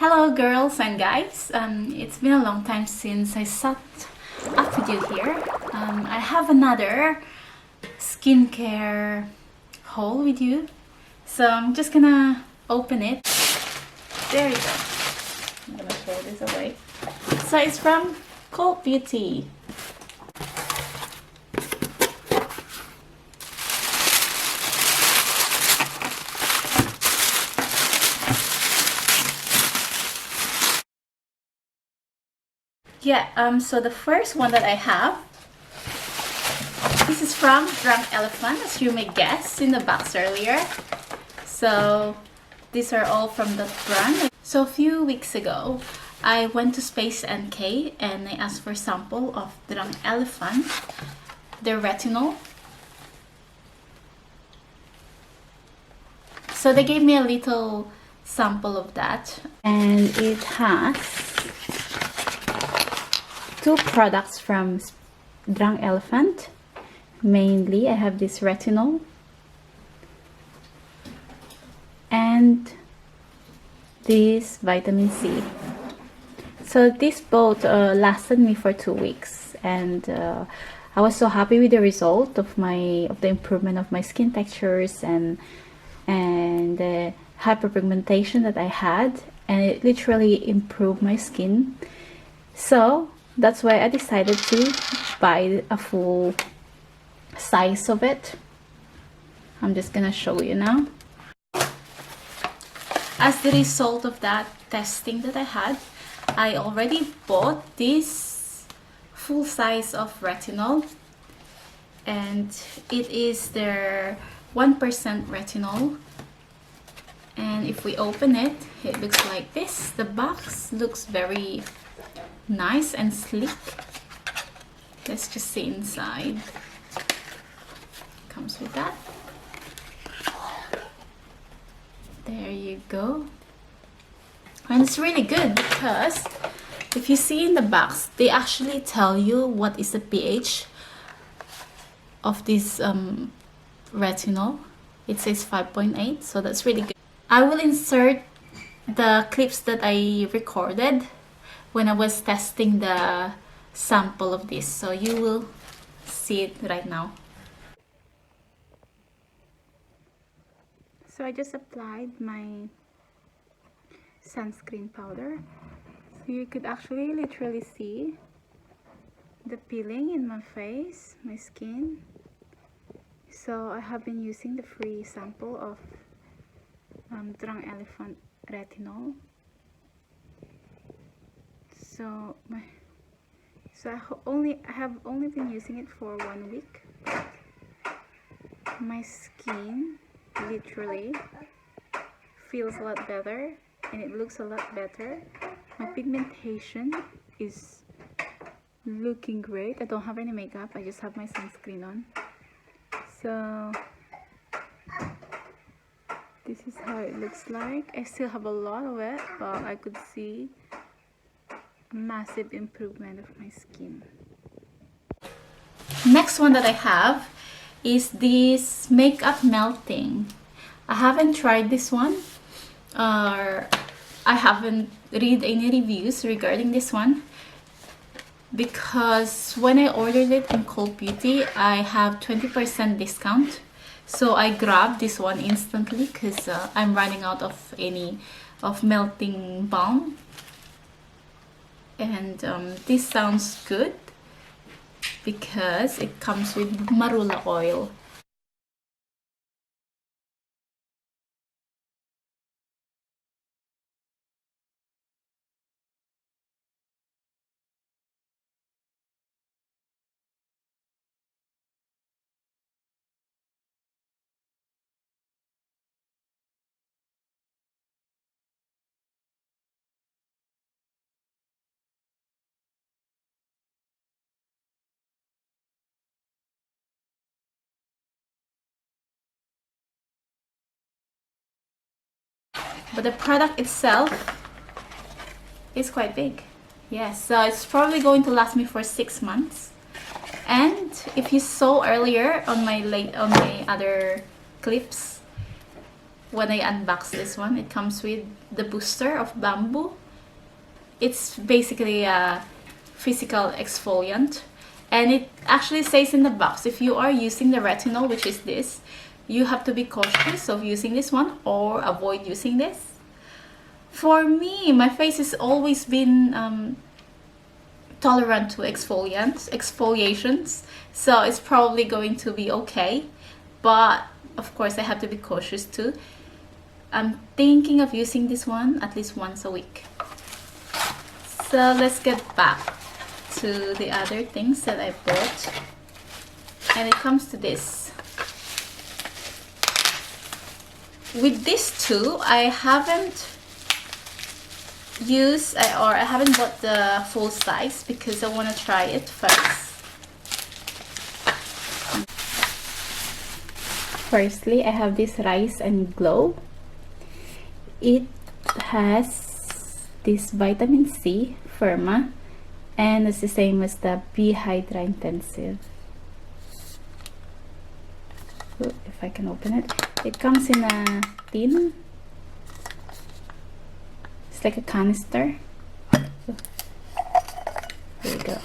Hello girls and guys, it's been a long time since I sat up with you here. I have another skincare haul with you, so I'm just gonna open it. There you go. I'm gonna throw this away. So it's from Cult Beauty. Yeah, so the first one that I have, this is from Drunk Elephant, as you may guess in the box earlier. So these are all from that brand. So a few weeks ago, I went to Space NK and I asked for a sample of Drunk Elephant, their retinol. So they gave me a little sample of that, and it has two products from Drunk Elephant. Mainly I have this retinol and this vitamin C. So these both lasted me for 2 weeks, and I was so happy with the result of the improvement of my skin textures and the hyperpigmentation that I had, and it literally improved my skin. So that's why I decided to buy a full size of it. I'm just gonna show you now. As the result of that testing that I had, I already bought this full size of retinol, and it is their 1% retinol. And if we open it, it looks like this. The box looks very nice and sleek. Let's just see inside. Comes with that. There you go. And it's really good because if you see in the box, they actually tell you what is the pH of this retinol. It says 5.8, so that's really good. I will insert the clips that I recorded when I was testing the sample of this, so you will see it right now. So I just applied my sunscreen powder, so you could actually literally see the peeling in my face, my skin. So I have been using the free sample of Drunk Elephant retinol. So I have only been using it for 1 week. My skin literally feels a lot better and it looks a lot better. My pigmentation is looking great. I don't have any makeup, I just have my sunscreen on. So this is how it looks like. I still have a lot of it, but I could see a massive improvement of my skin. Next one that I have is this makeup melting. I haven't tried this one, or I haven't read any reviews regarding this one, because when I ordered it in Cult Beauty, I have 20% discount. So I grabbed this one instantly because I'm running out of any melting balm. And this sounds good because it comes with marula oil. But the product itself is quite big. Yes, so it's probably going to last me for 6 months. And if you saw earlier on my other clips, when I unbox this one. It comes with the booster of bamboo. It's basically a physical exfoliant, and it actually says in the box, if you are using the retinol, which is this, you have to be cautious of using this one or avoid using this. For me, my face has always been tolerant to exfoliations, so it's probably going to be okay, but of course I have to be cautious too. I'm thinking of using this one at least once a week. So let's get back to the other things that I bought, and it comes to this. With these two, I haven't used or I haven't bought the full size because I want to try it first. Firstly, I have this Rise and Glow. It has this vitamin C Firma, and it's the same as the B Hydra Intensive. If I can open it. It comes in a tin. It's like a canister. There you go.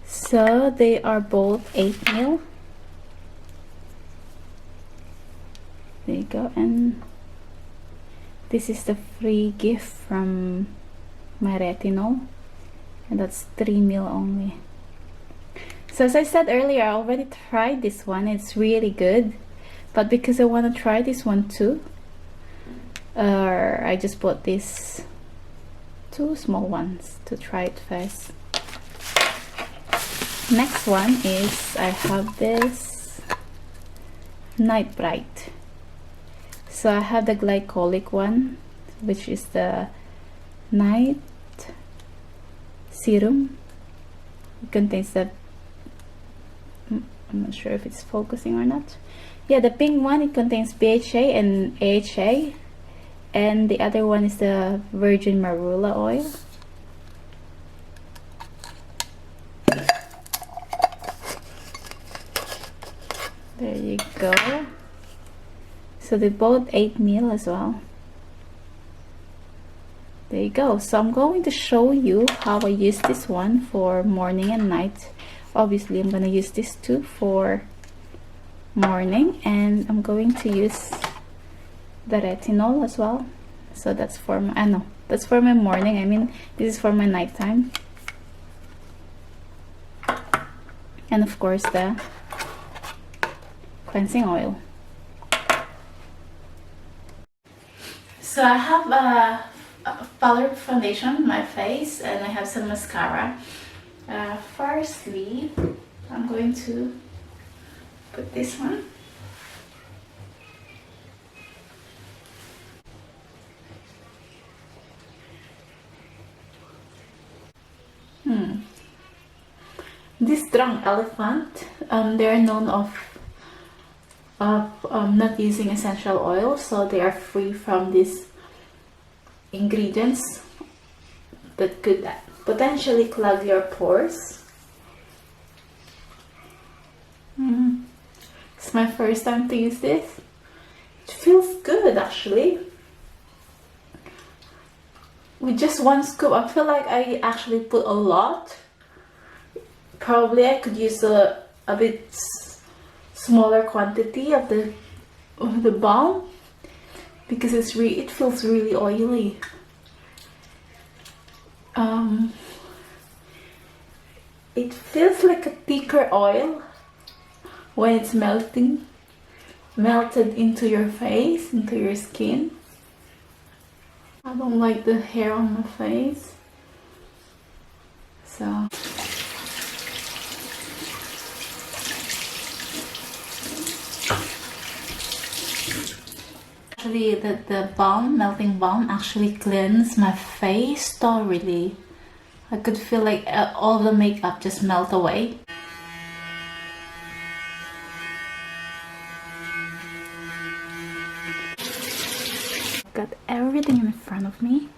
So they are both 8 ml. There you go. And this is the free gift from my retinol, and that's 3 ml only. So as I said earlier, I already tried this one. It's really good, but because I want to try this one too, I just bought these 2 small ones to try it first. Next one is I have this Night Bright. So I have the glycolic one, which is the night serum. It contains the, I'm not sure if it's focusing or not. Yeah, the pink one, it contains BHA and AHA, and the other one is the virgin marula oil. There you go. So they both 8 ml as well. There you go. So I'm going to show you how I use this one for morning and night. Obviously I'm going to use this too for morning, and I'm going to use the retinol as well. So that's for my, no, that's for my morning. I mean, this is for my nighttime. And of course the cleansing oil. So I have a powdered foundation on my face, and I have some mascara. Firstly, I'm going to put this one. This Drunk Elephant, they're known of not using essential oil, so they are free from these ingredients that could potentially clog your pores. It's my first time to use this. It feels good actually. With just 1 scoop, I feel like I actually put a lot. Probably I could use a bit smaller quantity of the balm, because it feels really oily. It feels like a thicker oil when it's melted into your face, into your skin. I don't like the hair on my face, so actually the balm, melting balm, actually cleansed my face thoroughly. I could feel like all the makeup just melt away. Got everything in front of me,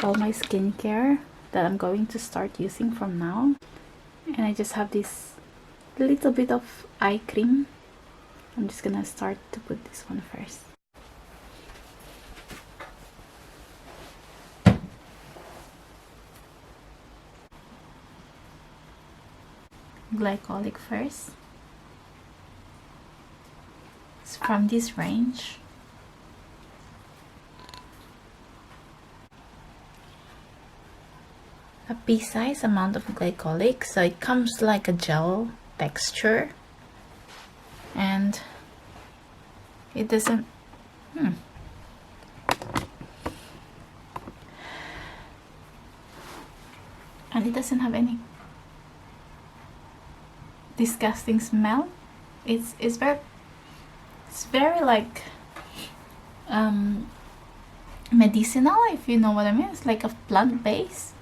all my skincare that I'm going to start using from now, and I just have this little bit of eye cream I'm just gonna start to put this one first. Glycolic first. It's from this range. A pea-sized amount of glycolic, so it comes like a gel texture, and it doesn't and it doesn't have any disgusting smell. It's very like medicinal, if you know what I mean. It's like a plant base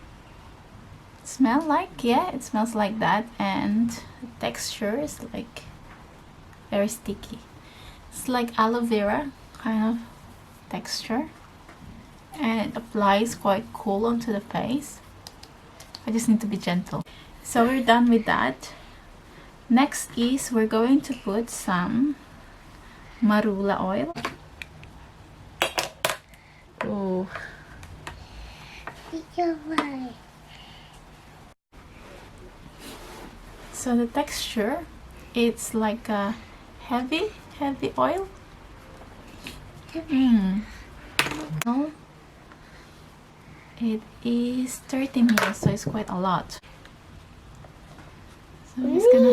smell, like, yeah, it smells like that, and the texture is like very sticky. It's like aloe vera kind of texture, and it applies quite cool onto the face. I just need to be gentle. So we're done with that. Next is we're going to put some marula oil. Oh. So the texture, it's like a heavy oil. No, it is 30 ml, so it's quite a lot. So I'm just gonna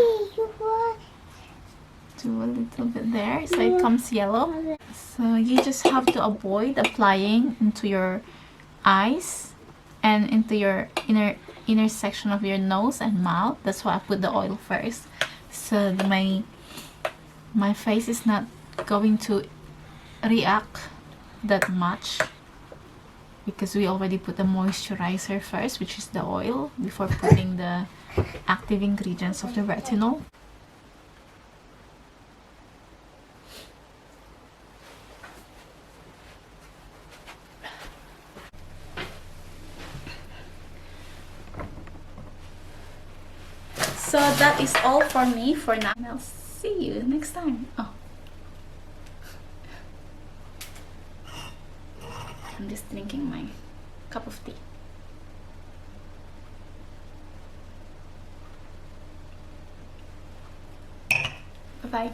do a little bit there, so it comes yellow. So you just have to avoid applying into your eyes and into your inner section of your nose and mouth. That's why I put the oil first, so my face is not going to react that much, because we already put the moisturizer first, which is the oil, before putting the active ingredients of the retinol. So that is all for me for now. I'll see you next time. Oh, I'm just drinking my cup of tea. Bye-bye.